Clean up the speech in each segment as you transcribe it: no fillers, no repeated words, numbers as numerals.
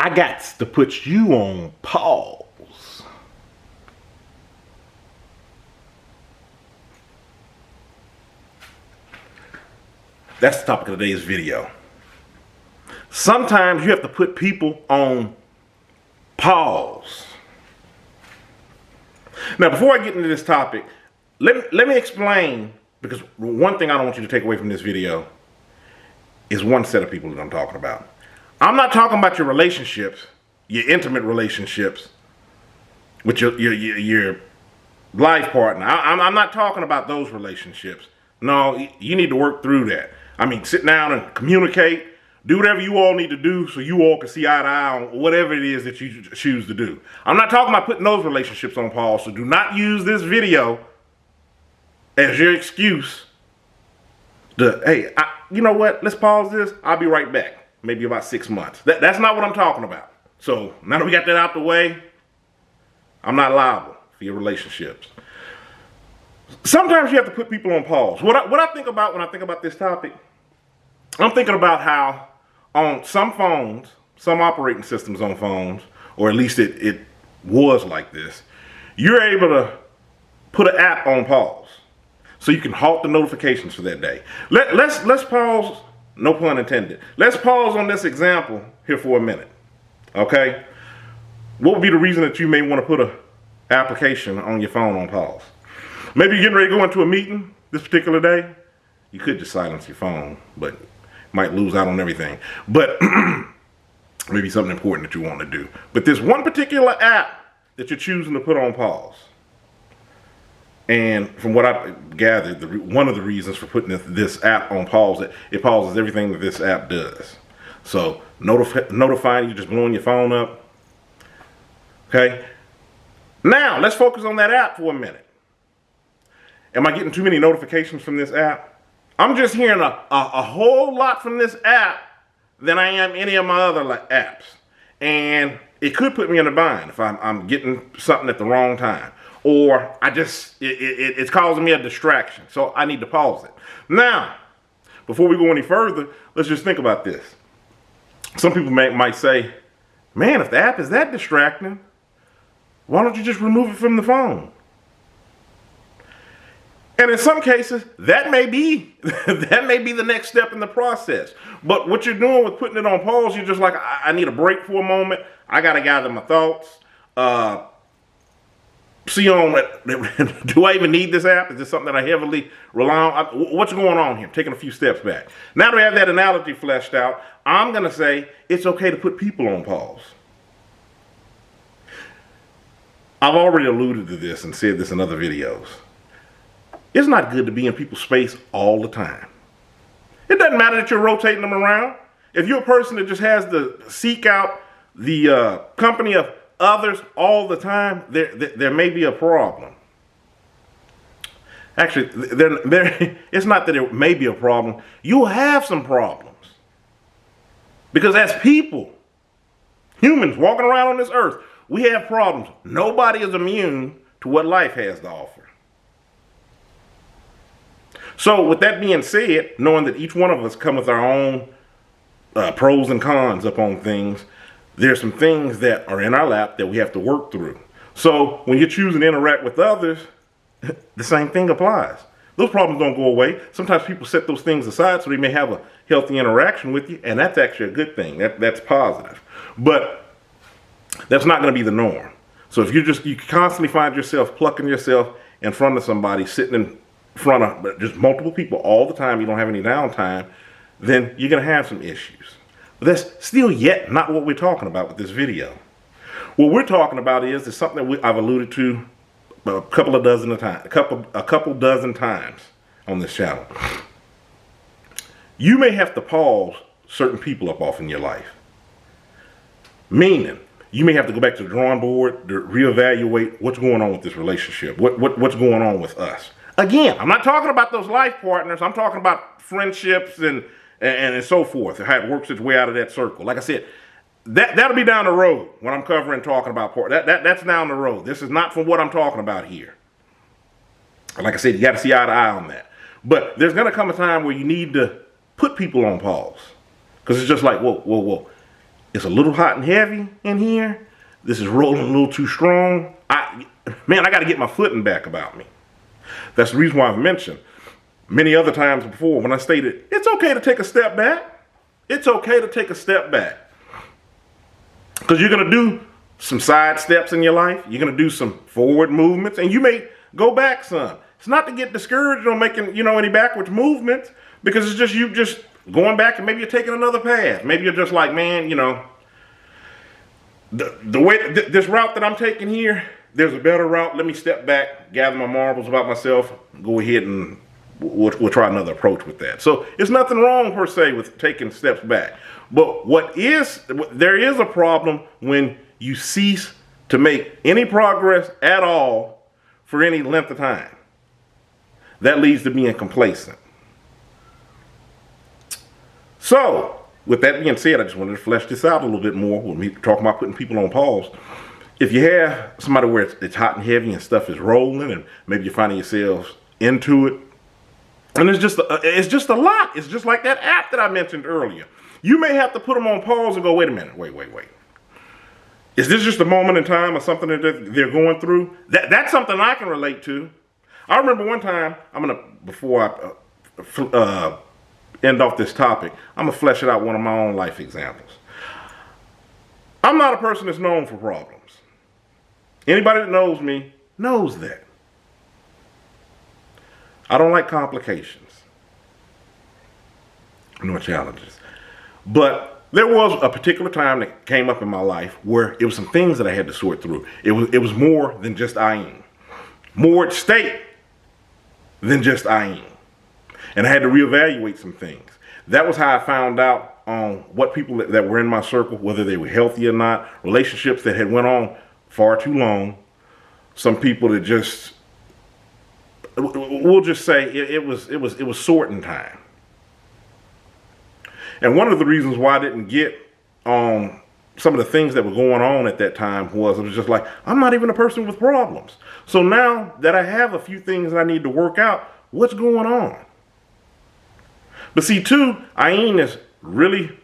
I got to put you on pause. That's the topic of today's video. Sometimes you have to put people on pause. Now, before I get into this topic, let me explain, because one thing I don't want you to take away from this video is one set of people that I'm talking about. I'm not talking about your relationships, your intimate relationships with your life partner. I'm not talking about those relationships. No, you need to work through that. I mean, sit down and communicate. Do whatever you all need to do so you all can see eye to eye on whatever it is that you choose to do. I'm not talking about putting those relationships on pause, so do not use this video as your excuse to, hey, you know what, let's pause this. I'll be right back. Maybe about 6 months. That's not what I'm talking about. So now that we got that out the way, I'm not liable for your relationships. Sometimes you have to put people on pause. What I think about when I think about this topic, I'm thinking about how on some phones, some operating systems on phones, or at least it was like this, you're able to put an app on pause so you can halt the notifications for that day. Let's pause, no pun intended. Let's pause on this example here for a minute, okay? What would be the reason that you may want to put an application on your phone on pause? Maybe you're getting ready to go into a meeting this particular day. You could just silence your phone, but you might lose out on everything. But maybe something important that you want to do. But there's one particular app that you're choosing to put on pause. And from what I gathered, one of the reasons for putting this app on pause, it pauses everything that this app does. So notifying you, just blowing your phone up. Okay? Now, let's focus on that app for a minute. Am I getting too many notifications from this app? I'm just hearing a whole lot from this app than I am any of my other apps. And it could put me in a bind if I'm getting something at the wrong time. Or it's causing me a distraction. So I need to pause it. Now, before we go any further, let's just think about this. Some people might say, man, if the app is that distracting, why don't you just remove it from the phone? And in some cases, that may be the next step in the process. But what you're doing with putting it on pause, you're just like, I need a break for a moment. I got to gather my thoughts. See on, do I even need this app? Is this something that I heavily rely on? What's going on here? I'm taking a few steps back. Now that we have that analogy fleshed out, I'm going to say it's okay to put people on pause. I've already alluded to this and said this in other videos. It's not good to be in people's space all the time. It doesn't matter that you're rotating them around. If you're a person that just has to seek out the company of others all the time, there may be a problem. Actually, it's not that there may be a problem. You'll have some problems. Because as people, humans walking around on this earth, we have problems. Nobody is immune to what life has to offer. So with that being said, knowing that each one of us come with our own pros and cons upon things, there's some things that are in our lap that we have to work through. So when you're choosing to interact with others, the same thing applies. Those problems don't go away. Sometimes people set those things aside so they may have a healthy interaction with you, and that's actually a good thing. That's positive. But that's not going to be the norm. So if you constantly find yourself plucking yourself in front of somebody, sitting in front of just multiple people all the time, you don't have any downtime, then you're going to have some issues. But that's still yet not what we're talking about with this video. What we're talking about is something that I've alluded to a couple dozen times on this channel. You may have to pause certain people up off in your life. Meaning, you may have to go back to the drawing board to reevaluate what's going on with this relationship, what's going on with us. Again, I'm not talking about those life partners. I'm talking about friendships and so forth, how it works its way out of that circle. Like I said, that'll be down the road when I'm covering talking about that's down the road. This is not from what I'm talking about here. Like I said, you got to see eye to eye on that. But there's going to come a time where you need to put people on pause. Because it's just like, whoa. it's a little hot and heavy in here. This is rolling a little too strong. I got to get my footing back about me. That's the reason why I've mentioned many other times before when I stated, it's okay to take a step back. It's okay to take a step back. Because you're going to do some side steps in your life. You're going to do some forward movements, and you may go back some. It's not to get discouraged on making, any backwards movements, because it's just you just going back, and maybe you're taking another path. Maybe you're just like, man, the way this route that I'm taking here, there's a better route. Let me step back, gather my marbles about myself, go ahead and we'll try another approach with that. So it's nothing wrong per se with taking steps back. But there is a problem when you cease to make any progress at all for any length of time. That leads to being complacent. So, with that being said, I just wanted to flesh this out a little bit more when we talk about putting people on pause. If you have somebody where it's hot and heavy and stuff is rolling, and maybe you're finding yourselves into it, and it's just a lot. It's just like that app that I mentioned earlier. You may have to put them on pause and go, wait a minute, wait. Is this just a moment in time or something that they're going through? That's something I can relate to. I remember one time, before I end off this topic, I'm going to flesh it out one of my own life examples. I'm not a person that's known for problems. Anybody that knows me knows that. I don't like complications nor challenges. But there was a particular time that came up in my life where it was some things that I had to sort through. It was more than just Ayin. More at stake than just Ayin. And I had to reevaluate some things. That was how I found out on what people that were in my circle, whether they were healthy or not, relationships that had went on far too long, some people that just, we'll just say it was sorting time. And one of the reasons why I didn't get some of the things that were going on at that time was it was just like, I'm not even a person with problems. So now that I have a few things that I need to work out, what's going on? But see, too, Ayin is really,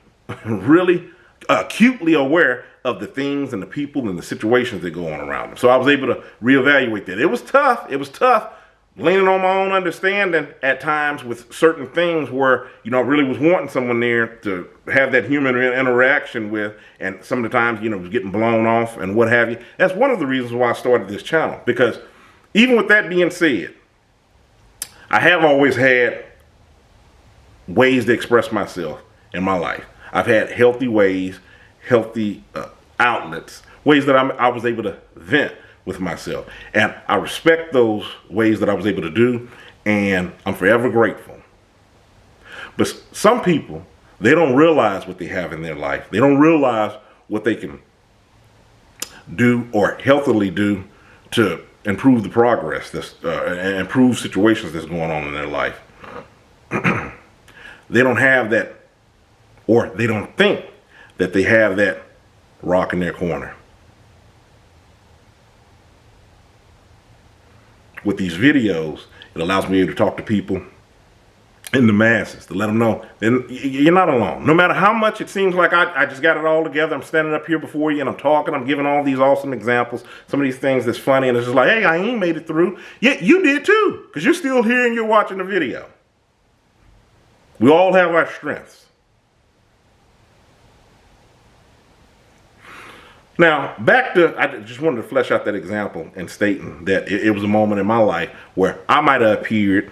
really acutely aware of the things and the people and the situations that go on around them. So I was able to reevaluate that. It was tough. Leaning on my own understanding at times with certain things where, I really was wanting someone there to have that human interaction with, and some of the times, was getting blown off and what have you. That's one of the reasons why I started this channel, because even with that being said, I have always had ways to express myself in my life. I've had healthy ways, healthy outlets, ways that I was able to vent with myself. And I respect those ways that I was able to do, and I'm forever grateful. But some people, they don't realize what they have in their life. They don't realize what they can do or healthily do to improve the progress, and improve situations that's going on in their life. They don't have that, or they don't think that they have that rock in their corner. With these videos, it allows me to talk to people in the masses, to let them know you're not alone. No matter how much it seems like I just got it all together, I'm standing up here before you and I'm talking, I'm giving all these awesome examples, some of these things that's funny, and it's just like, hey, I ain't made it through. Yeah, you did too, because you're still here and you're watching the video. We all have our strengths. Now, I just wanted to flesh out that example and stating that it was a moment in my life where I might have appeared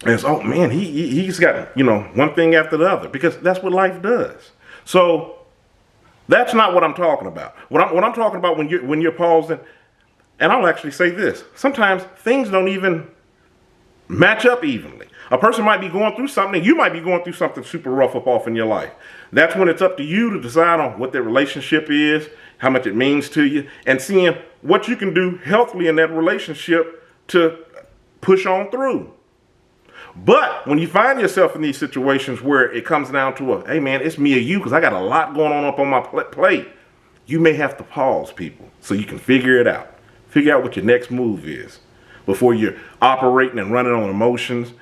as, oh man, he's got, one thing after the other, because that's what life does. So that's not what I'm talking about. What I'm talking about when you're pausing, and I'll actually say this, sometimes things don't even match up evenly. A person might be going through something, and you might be going through something super rough up off in your life. That's when it's up to you to decide on what their relationship is, how much it means to you, and seeing what you can do healthily in that relationship to push on through. But when you find yourself in these situations where it comes down to hey man, it's me or you, because I got a lot going on up on my plate, you may have to pause, people, so you can figure it out. Figure out what your next move is before you're operating and running on emotions,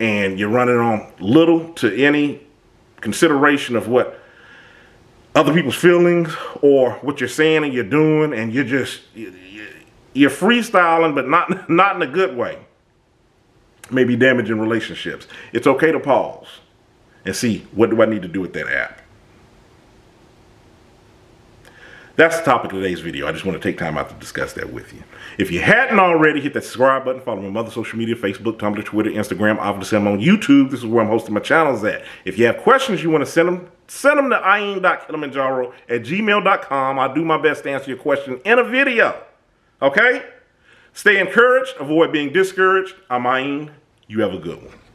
and you're running on little to any consideration of what other people's feelings or what you're saying and you're doing, and you're freestyling, but not in a good way. Maybe damaging relationships. It's okay to pause and see, what do I need to do with that app? That's the topic of today's video. I just want to take time out to discuss that with you. If you hadn't already, hit that subscribe button. Follow me on other social media, Facebook, Tumblr, Twitter, Instagram. Obviously, I'm on YouTube. This is where I'm hosting my channels at. If you have questions you want to send them to ayin.kilimanjaro@gmail.com. I'll do my best to answer your question in a video. Okay? Stay encouraged. Avoid being discouraged. I'm Ayin. You have a good one.